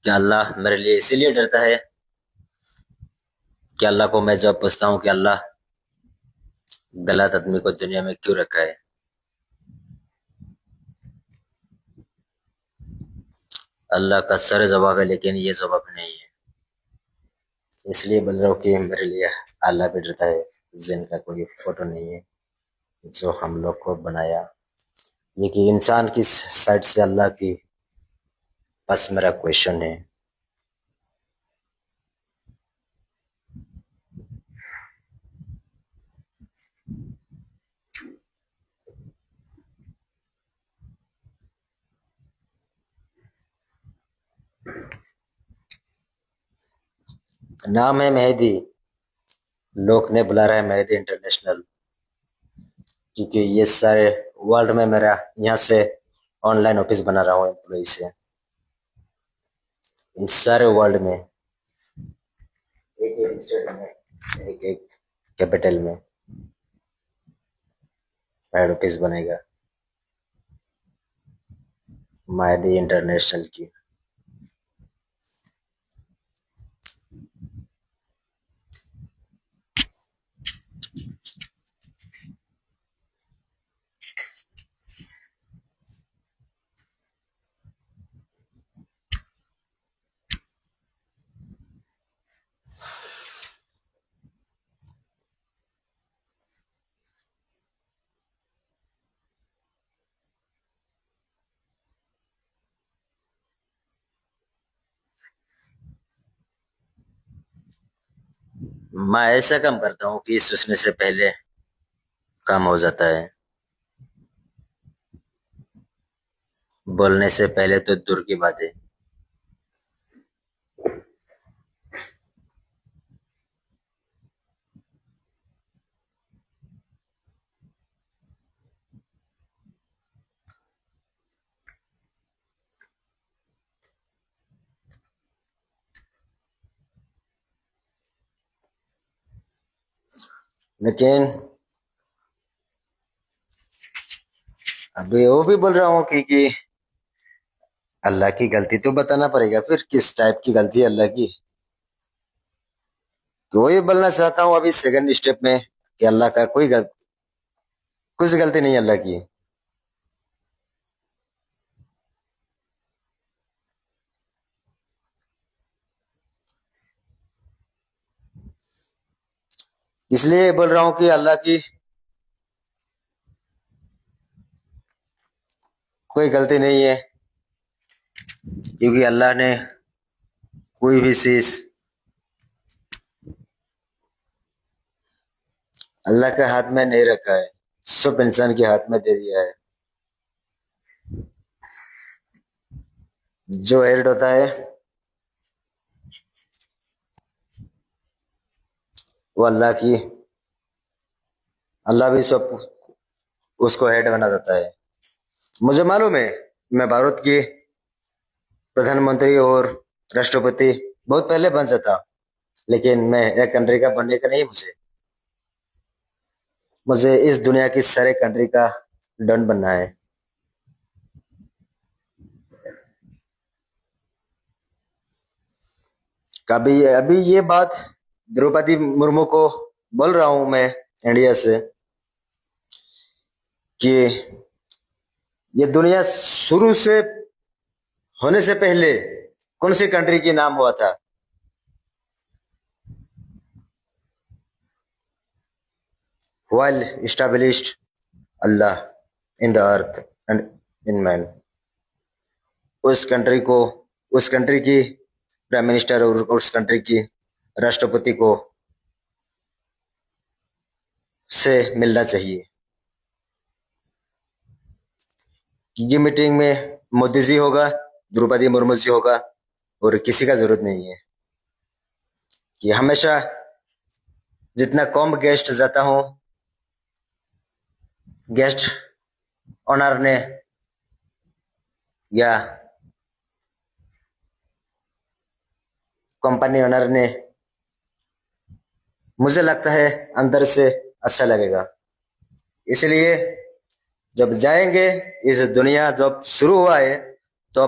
क्या अल्लाह मेरे लिए इसीलिए डरता है कि अल्लाह को मैं जब पूछता हूँ कि अल्लाह गलत आदमी को दुनिया में क्यों रखा है, अल्लाह का सर जवाब है लेकिन ये जवाब नहीं है। इसलिए बोल रहा हूँ कि मेरे लिए अल्लाह भी डरता है, जिनका कोई फोटो नहीं है जो हम लोग को बनाया। ये कि इंसान की साइड से अल्लाह की, बस मेरा क्वेश्चन है। नाम है मेहदी, लोग ने बुला रहा है मेहदी इंटरनेशनल, क्योंकि ये सारे वर्ल्ड में मेरा यहाँ से ऑनलाइन ऑफिस बना रहा हूँ एम्प्लॉय से, इस सारे वर्ल्ड में एक एक स्टेट में, एक एक कैपिटल में हेड ऑफिस बनेगा मेहदी इंटरनेशनल की। मैं ऐसा काम करता हूँ कि सोचने से पहले काम हो जाता है, बोलने से पहले तो दूर की बात है। लेकिन अभी वो भी बोल रहा हूँ कि अल्लाह की गलती तो बताना पड़ेगा, फिर किस टाइप की गलती है अल्लाह की। तो वही बोलना चाहता हूँ अभी सेकंड स्टेप में कि अल्लाह का कुछ गलती नहीं है अल्लाह की। इसलिए बोल रहा हूँ कि अल्लाह की कोई गलती नहीं है, क्योंकि अल्लाह ने कोई भी चीज अल्लाह के हाथ में नहीं रखा है, सब इंसान के हाथ में दे दिया है। जो हेड होता है वो अल्लाह भी सब उसको हेड बना देता है। मुझे मालूम है, मैं भारत की प्रधानमंत्री और राष्ट्रपति बहुत पहले बन सकता, लेकिन मैं एक कंट्री का बनने का नहीं, मुझे मुझे इस दुनिया की सारे कंट्री का डन बनना है। कभी अभी ये बात द्रौपदी मुर्मू को बोल रहा हूं मैं इंडिया से, कि ये दुनिया शुरू से होने से पहले कौन सी कंट्री की नाम हुआ था? while established Allah in the earth and in man, उस कंट्री को, उस कंट्री की प्राइम मिनिस्टर और उस कंट्री की राष्ट्रपति को से मिलना चाहिए। ये मीटिंग में मोदी जी होगा, द्रौपदी मुर्मू जी होगा, और किसी का जरूरत नहीं है। कि हमेशा जितना कम गेस्ट जाता हूं, गेस्ट ऑनर ने या कंपनी ओनर ने, मुझे लगता है अंदर से अच्छा लगेगा। इसलिए जब जाएंगे, इस दुनिया जब शुरू हुआ है तो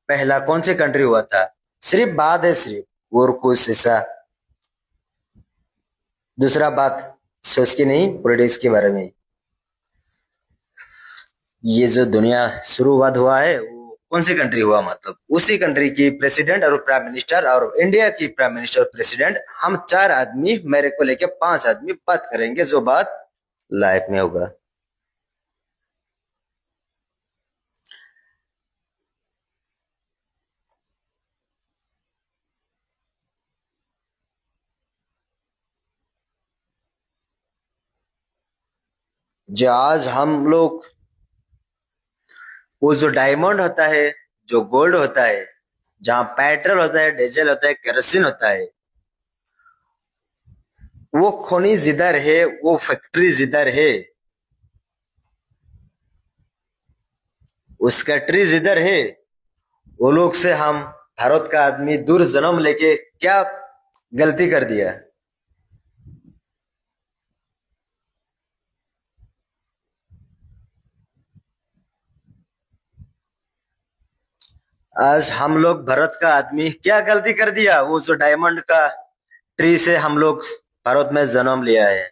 पहला कौन सी कंट्री हुआ था? सिर्फ बात है, सिर्फ और कुछ ऐसा दूसरा बात सोच के नहीं, पॉलिटिक्स के बारे में। ये जो दुनिया शुरुआत हुआ है वो कौन सी कंट्री हुआ, मतलब उसी कंट्री की प्रेसिडेंट और प्राइम मिनिस्टर और इंडिया की प्राइम मिनिस्टर और प्रेसिडेंट, हम चार आदमी, मेरे को लेके पांच आदमी बात करेंगे, जो बात लाइफ में होगा। जो आज हम लोग, वो जो डायमंड होता है, जो गोल्ड होता है, जहाँ पेट्रोल होता है, डीजल होता है, केरोसिन होता है, वो खनिज इधर है, वो फैक्ट्रीज इधर है, उस फैक्ट्रीज इधर है। वो लोग से हम भारत का आदमी दूर जन्म लेके क्या गलती कर दिया। आज हम लोग भारत का आदमी क्या गलती कर दिया, वो जो डायमंड का ट्री से हम लोग भारत में जन्म लिया है।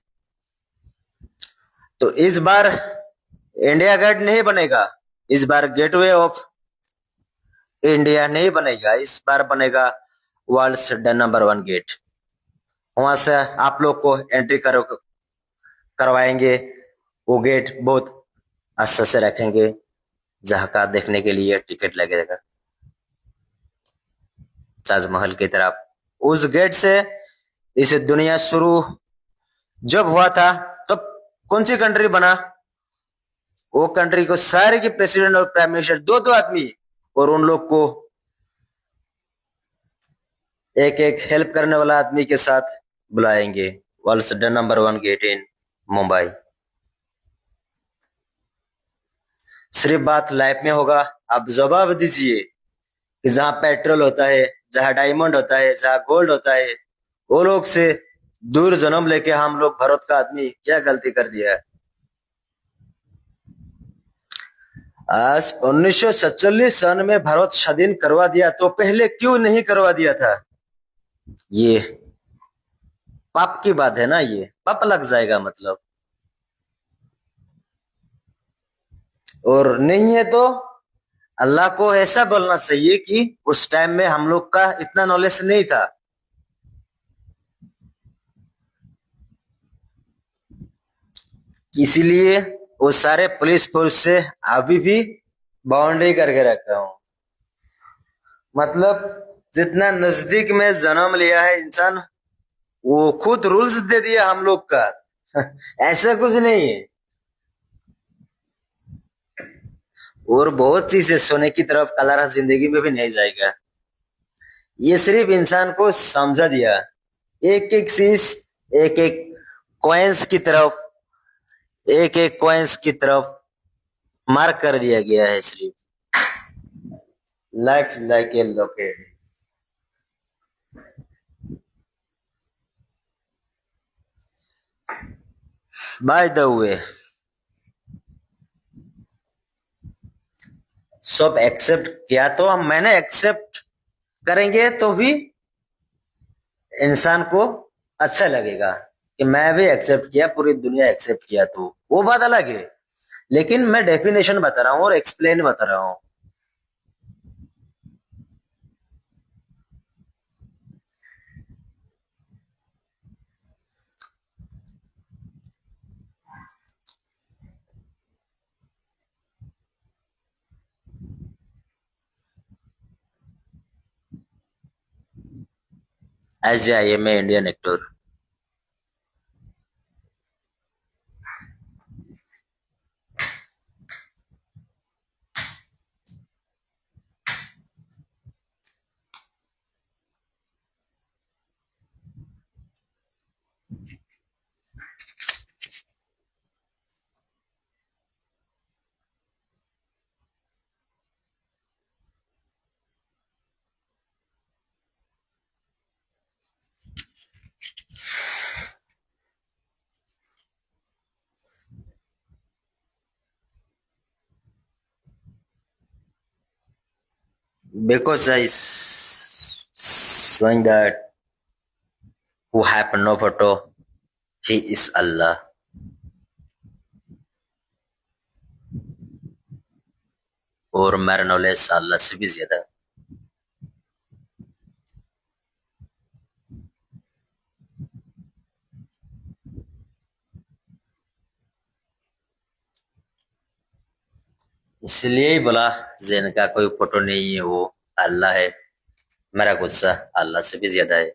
तो इस बार इंडिया गेट नहीं बनेगा, इस बार गेटवे ऑफ इंडिया नहीं बनेगा, इस बार बनेगा वर्ल्ड नंबर वन गेट। वहां से आप लोग को एंट्री करवाएंगे। वो गेट बहुत अच्छे से रखेंगे, जहाँ का देखने के लिए टिकट लगेगा ताजमहल की तरफ। उस गेट से इस दुनिया शुरू जब हुआ था, तब कौन सी कंट्री बना, वो कंट्री को सारे के प्रेसिडेंट और प्राइम मिनिस्टर दो दो आदमी, और उन लोग को एक एक हेल्प करने वाला आदमी के साथ बुलाएंगे। World number one get in Mumbai. सिर्फ बात लाइफ में होगा। आप जवाब दीजिए कि जहाँ पेट्रोल होता है, जहाँ डायमंड होता है, जहाँ गोल्ड होता है, वो लोग से दूर जन्म लेके हम लोग भारत का आदमी क्या गलती कर दिया है। आज 1947 सन में भारत स्वाधीन करवा दिया, तो पहले क्यों नहीं करवा दिया था? ये पाप की बात है ना, ये पाप लग जाएगा मतलब। और नहीं है तो अल्लाह को ऐसा बोलना चाहिए कि उस टाइम में हम लोग का इतना नॉलेज नहीं था, इसीलिए वो सारे पुलिस फोर्स से अभी भी बाउंड्री करके रखा हूं। मतलब जितना नजदीक में जन्म लिया है इंसान, वो खुद रूल्स दे दिया हम लोग का। ऐसा कुछ नहीं है। और बहुत चीजें सोने की तरफ कलरा जिंदगी में भी नहीं जाएगा। ये सिर्फ इंसान को समझा दिया, एक एक चीज, एक एक कॉइन्स की तरफ, एक एक कॉइन्स की तरफ मार्क कर दिया गया है सिर्फ। Life like a locket. By the way, सब एक्सेप्ट किया तो हम, मैंने एक्सेप्ट करेंगे तो भी इंसान को अच्छा लगेगा कि मैं भी एक्सेप्ट किया, पूरी दुनिया एक्सेप्ट किया, तो वो बात अलग है। लेकिन मैं डेफिनेशन बता रहा हूँ और एक्सप्लेन बता रहा हूँ। As I am a Indian actor. Because I showing that who have no photo, he is Allah. और मेरा नॉलेज अल्लाह से भी ज्यादा है। इसलिए ही बोला जिनका कोई फोटो नहीं है वो अल्लाह है। मेरा गुस्सा अल्लाह से भी ज्यादा है।